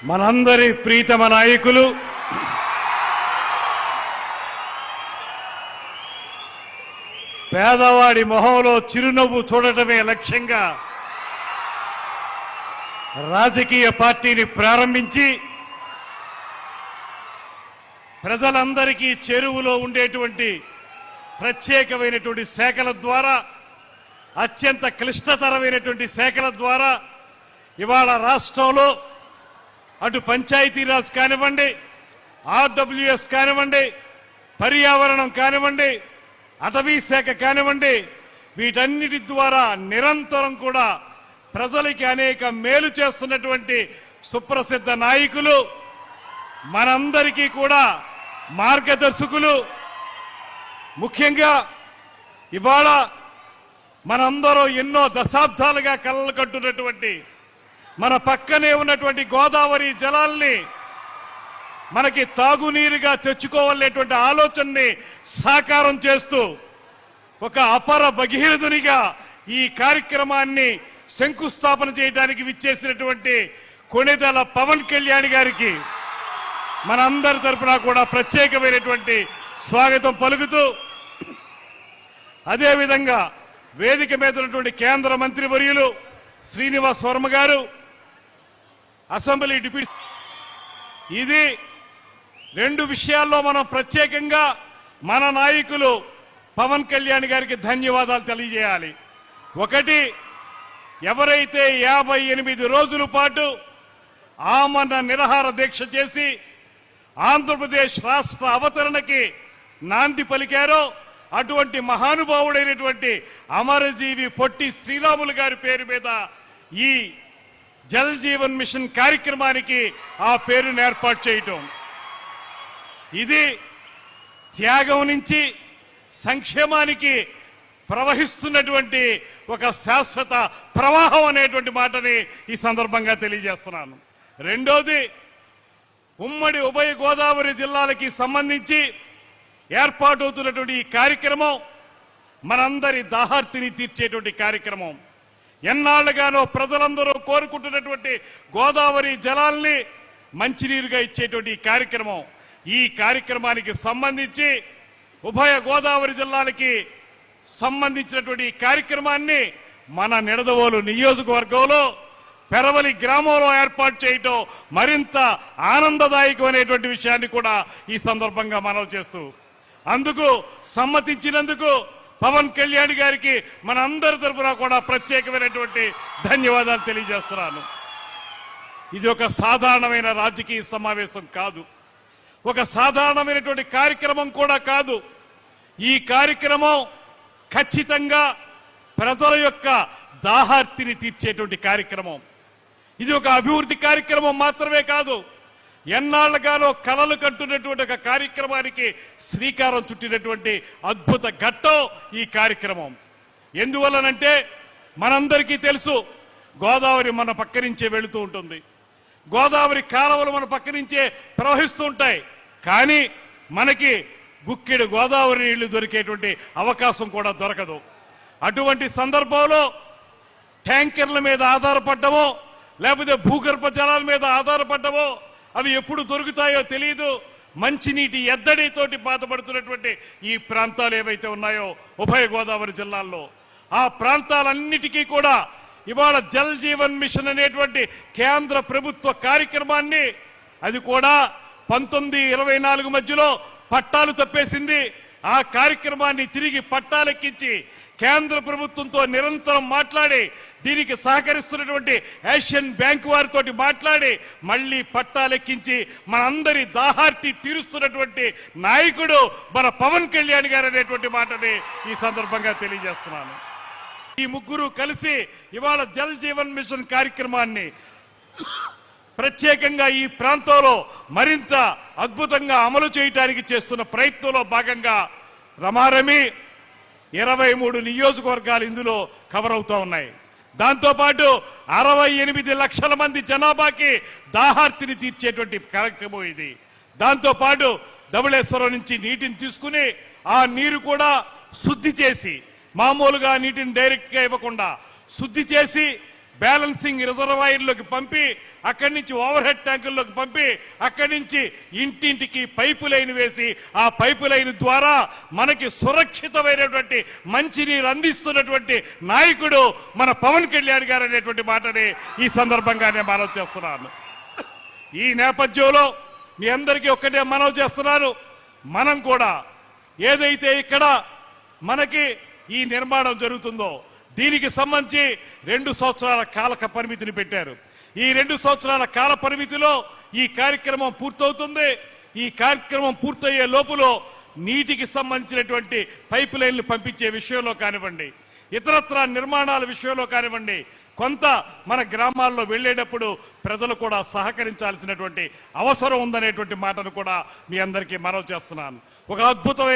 మనందరి ప్రీతమ నాయకులు పేదవాడి మొహంలో చిరునవ్వు చూడటమే లక్ష్యంగా రాజకీయ పార్టీని ప్రారంభించి ప్రజలందరికీ చెరువులో ఉండేటువంటి ప్రత్యేకమైనటువంటి శాఖల ద్వారా అత్యంత క్లిష్టతరమైనటువంటి శాఖల ద్వారా ఇవాళ రాష్ట్రంలో అటు పంచాయతీరాజ్ కానివ్వండి, ఆర్డబ్ల్యూఎస్ కానివ్వండి, పర్యావరణం కానివ్వండి, అటవీ శాఖ కానివ్వండి, వీటన్నిటి ద్వారా నిరంతరం కూడా ప్రజలకి అనేక మేలు చేస్తున్నటువంటి సుప్రసిద్ధ నాయకులు, మనందరికీ కూడా మార్గదర్శకులు. ముఖ్యంగా ఇవాళ మనందరూ ఎన్నో దశాబ్దాలుగా కలలు కట్టున్నటువంటి మన పక్కనే ఉన్నటువంటి గోదావరి జలాల్ని మనకి తాగునీరుగా తెచ్చుకోవాలనేటువంటి ఆలోచనని సాకారం చేస్తూ ఒక అపర భగీరథునిగా ఈ కార్యక్రమాన్ని శంకుస్థాపన చేయడానికి విచ్చేసినటువంటి కొణిదెల పవన్ కళ్యాణ్ గారికి మనందరి తరపున కూడా ప్రత్యేకమైనటువంటి స్వాగతం పలుకుతూ, అదేవిధంగా వేదిక మీద ఉన్నటువంటి కేంద్ర మంత్రి వర్యులు శ్రీనివాస్ వర్మ గారు, అసెంబ్లీ డిప్యూటీ, ఇది రెండు విషయాల్లో మనం ప్రత్యేకంగా మన నాయకులు పవన్ కళ్యాణ్ గారికి ధన్యవాదాలు తెలియజేయాలి. ఒకటి, ఎవరైతే 58 రోజుల పాటు ఆమరణ నిరాహార దీక్ష చేసి ఆంధ్రప్రదేశ్ రాష్ట్ర అవతరణకి నాంది పలికారో అటువంటి మహానుభావుడైనటువంటి అమరజీవి పొట్టి శ్రీరాములు గారి పేరు మీద ఈ జల్ జీవన్ మిషన్ కార్యక్రమానికి ఆ పేరును ఏర్పాటు చేయటం, ఇది త్యాగం నుంచి సంక్షేమానికి ప్రవహిస్తున్నటువంటి ఒక శాశ్వత ప్రవాహం అనేటువంటి మాటని ఈ సందర్భంగా తెలియజేస్తున్నాను. రెండోది, ఉమ్మడి ఉభయ గోదావరి జిల్లాలకి సంబంధించి ఏర్పాటవుతున్నటువంటి ఈ కార్యక్రమం మనందరి దాహార్తిని తీర్చేటువంటి కార్యక్రమం. ఎన్నాళ్ళుగానో ప్రజలందరూ కోరుకుంటున్నటువంటి గోదావరి జలాల్ని మంచినీరుగా ఇచ్చేటువంటి ఈ కార్యక్రమం. ఈ కార్యక్రమానికి సంబంధించి ఉభయ గోదావరి జిల్లాలకి సంబంధించినటువంటి ఈ కార్యక్రమాన్ని మన నిడదవోలు నియోజకవర్గంలో పెరవలి గ్రామంలో ఏర్పాటు చేయటం మరింత ఆనందదాయకమైనటువంటి విషయాన్ని కూడా ఈ సందర్భంగా మనవి చేస్తూ, అందుకు సమ్మతించినందుకు పవన్ కళ్యాణ్ గారికి మన అందరి తరఫున కూడా ప్రత్యేకమైనటువంటి ధన్యవాదాలు తెలియజేస్తున్నాను. ఇది ఒక సాధారణమైన రాజకీయ సమావేశం కాదు, ఒక సాధారణమైనటువంటి కార్యక్రమం కూడా కాదు. ఈ కార్యక్రమం ఖచ్చితంగా ప్రజల యొక్క దాహార్తిని తీర్చేటువంటి కార్యక్రమం. ఇది ఒక అభివృద్ధి కార్యక్రమం మాత్రమే కాదు, ఎన్నాళ్ళగానో కలలు కంటున్నటువంటి ఒక కార్యక్రమానికి శ్రీకారం చుట్టినటువంటి అద్భుత ఘట్టం ఈ కార్యక్రమం. ఎందువల్లనంటే మనందరికీ తెలుసు, గోదావరి మన పక్క నుంచే వెళుతూ ఉంటుంది, గోదావరి కాలువలు మన పక్క నుంచే ప్రవహిస్తూ ఉంటాయి. కానీ మనకి గుక్కెడు గోదావరి నీళ్లు దొరికేటువంటి అవకాశం కూడా దొరకదు. అటువంటి సందర్భంలో ట్యాంకర్ల మీద ఆధారపడ్డమో లేకపోతే భూగర్భ జలాల మీద ఆధారపడ్డమో అవి ఎప్పుడు దొరుకుతాయో తెలియదు. మంచినీటి ఎద్దడితోటి బాధపడుతున్నటువంటి ఈ ప్రాంతాలు ఏవైతే ఉన్నాయో ఉభయ గోదావరి జిల్లాల్లో, ఆ ప్రాంతాలన్నిటికీ కూడా ఇవాళ జల్ జీవన్ మిషన్ అనేటువంటి కేంద్ర ప్రభుత్వ కార్యక్రమాన్ని, అది కూడా 1924 మధ్యలో పట్టాలు తప్పేసింది. ఆ కార్యక్రమాన్ని తిరిగి పట్టాలెక్కించి కేంద్ర ప్రభుత్వంతో నిరంతరం మాట్లాడి దీనికి సహకరిస్తున్నటువంటి ఏషియన్ బ్యాంక్ వారితో మాట్లాడి మళ్ళీ పట్టాలెక్కించి మనందరి దాహార్తి తీరుస్తున్నటువంటి నాయకుడు మన పవన్ కళ్యాణ్ గారు అనేటువంటి మాటని ఈ సందర్భంగా తెలియజేస్తున్నాను. ఈ ముగ్గురు కలిసి ఇవాళ జల్ జీవన్ మిషన్ కార్యక్రమాన్ని ప్రత్యేకంగా ఈ ప్రాంతంలో మరింత అద్భుతంగా అమలు చేయడానికి చేస్తున్న ప్రయత్నంలో భాగంగా రమారమి 23 నియోజకవర్గాలు ఇందులో కవర్ అవుతూ ఉన్నాయి. దాంతోపాటు 68 లక్షల మంది జనాభాకి దాహార్తిని తీర్చేటువంటి కార్యక్రమం ఇది. దాంతోపాటు ధవళేశ్వరం నుంచి నీటిని తీసుకుని ఆ నీరు కూడా శుద్ధి చేసి, మామూలుగా నీటిని డైరెక్ట్గా ఇవ్వకుండా శుద్ధి చేసి బ్యాలెన్సింగ్ రిజర్వాయర్లోకి పంపి అక్కడి నుంచి ఓవర్ హెడ్ ట్యాంకుల్లోకి పంపి అక్కడి నుంచి ఇంటింటికి పైపు లైన్ వేసి ఆ పైపు లైన్ ద్వారా మనకి సురక్షితమైనటువంటి మంచినీరు అందిస్తున్నటువంటి నాయకుడు మన పవన్ కళ్యాణ్ గారు అనేటువంటి మాటని ఈ సందర్భంగా నేను మనవి చేస్తున్నాను. ఈ నేపథ్యంలో మీ అందరికీ ఒక్కటే మనవి చేస్తున్నాను, మనం కూడా ఏదైతే ఇక్కడ మనకి ఈ నిర్మాణం జరుగుతుందో దీనికి సంబంధించి 2 సంవత్సరాల కాల పరిమితిని పెట్టారు. ఈ 2 సంవత్సరాల కాల పరిమితిలో ఈ కార్యక్రమం పూర్తవుతుంది. ఈ కార్యక్రమం పూర్తయ్యే లోపులో నీటికి సంబంధించినటువంటి పైప్ లైన్లు పంపించే విషయంలో కానివ్వండి, ఇతరత్ర నిర్మాణాల విషయంలో కానివ్వండి, కొంత మన గ్రామాల్లో వెళ్ళేటప్పుడు ప్రజలు కూడా సహకరించాల్సినటువంటి అవసరం ఉందనేటువంటి మాటను కూడా మీ అందరికీ మనవి చేస్తున్నాను. ఒక అద్భుతమైన